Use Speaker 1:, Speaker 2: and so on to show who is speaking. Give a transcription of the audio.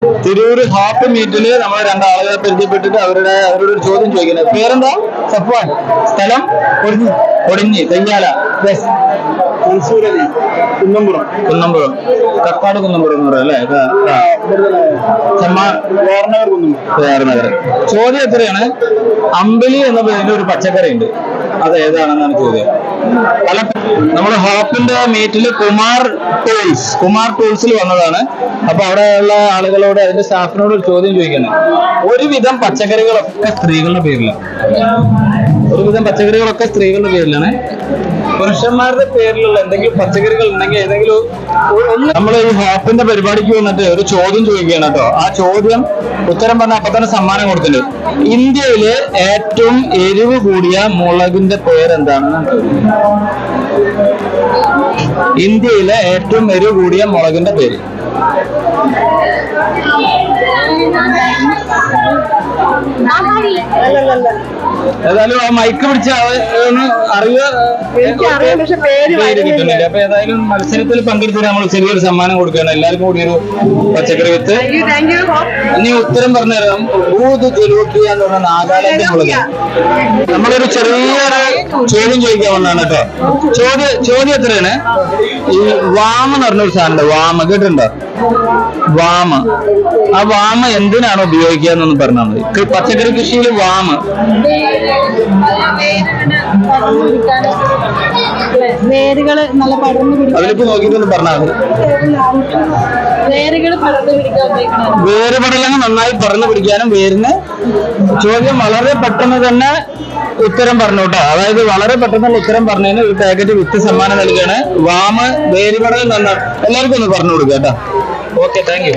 Speaker 1: തിരൂർ ഹാപ്പ് മീറ്റില് നമ്മൾ രണ്ടാളുകളെ പരിചയപ്പെട്ടിട്ട് അവരോട് ഒരു ചോദ്യം ചോദിക്കുന്നത്. പേരെന്താ? സഫ്വാൻ. സ്ഥലം? കൊടിഞ്ഞി തെയ്യാല. കുന്നംപുറം കക്കാട് കുന്നംപുറം എന്ന് പറയാം അല്ലേ? വേറനഗർ. ചോദ്യം എത്രയാണ്? അമ്പിളി എന്ന പേരിൽ ഒരു പച്ചക്കറി ഉണ്ട്, അത് ഏതാണെന്നാണ് ചോദ്യം. നമ്മുടെ ഹാപ്പിന്റെ മീറ്റില് കുമാർ ടൂൾസിൽ വന്നതാണ്. അപ്പൊ അവിടെയുള്ള ആളുകളോട് അതിന്റെ സ്റ്റാഫിനോട് ഒരു ചോദ്യം ചോദിക്കുന്നത്. ഒരുവിധം പച്ചക്കറികളൊക്കെ സ്ത്രീകളുടെ പേരിലാണ്. പുരുഷന്മാരുടെ പേരിലുള്ള എന്തെങ്കിലും പച്ചക്കറികൾ ഉണ്ടെങ്കിൽ ഏതെങ്കിലും നമ്മൾ ഈ ഹാപ്പിന്റെ പരിപാടിക്ക് വന്നിട്ട് ഒരു ചോദ്യം ചോദിക്കുകയാണ് കേട്ടോ. ആ ചോദ്യം ഉത്തരം പറഞ്ഞ അപ്പൊ തന്നെ സമ്മാനം കൊടുത്തിട്ടുണ്ട്. ഇന്ത്യയിലെ ഏറ്റവും എരിവ് കൂടിയ മുളകിന്റെ പേരെന്താണെന്ന് ഇന്ത്യയിലെ ഏറ്റവും എരിവ് കൂടിയ മുളകിന്റെ പേര് ഏതായാലും ആ മൈക്ക് പിടിച്ച പേര് കിട്ടുന്നില്ല. അപ്പൊ ഏതായാലും മത്സരത്തിൽ പങ്കെടുത്ത് നമ്മൾ ചെറിയൊരു സമ്മാനം കൊടുക്കുകയാണ്. എല്ലാവർക്കും കൂടി ഒരു പച്ചക്കറി വിത്ത്. ഇനി ഉത്തരം പറഞ്ഞുതരാം. ഭൂത് ജലൂക്കിയ എന്ന് പറഞ്ഞ നാഗാലാൻഡ് മുളക്. നമ്മളൊരു ചെറിയൊരു ചോദ്യം ചോദിക്കാൻ വന്നതാണ് കേട്ടോ. ചോദ്യം എത്രയാണ്? ഈ വാമ എന്ന് പറഞ്ഞൊരു സാധനം, വാമ കേട്ടിട്ടുണ്ടോ? വാമ. ആ വാമ എന്തിനാണ് ഉപയോഗിക്കുക എന്നൊന്ന് പറഞ്ഞാൽ മതി. പച്ചക്കറി കൃഷിയിൽ വാമ
Speaker 2: വേരുകള് നല്ല പടർന്നു പിടിക്കും.
Speaker 1: അതിലേക്ക് നോക്കിയിട്ടൊന്ന് പറഞ്ഞാൽ മതി. വേര് പടലങ്ങൾ നന്നായി പടർന്നു പിടിക്കാനും വേരിന്. ചോദ്യം വളരെ പെട്ടെന്ന് തന്നെ ഉത്തരം പറഞ്ഞു കേട്ടോ. അതായത് വളരെ പെട്ടെന്നുള്ള ഉത്തരം പറഞ്ഞതിന് ഒരു പാക്കറ്റ് വിത്ത് സമ്മാനം നൽകുകയാണ്. വാമ വേര് പടലം നന്നായി എല്ലാവർക്കും ഒന്ന് പറഞ്ഞു കൊടുക്കുക കേട്ടോ. Okay, thank you.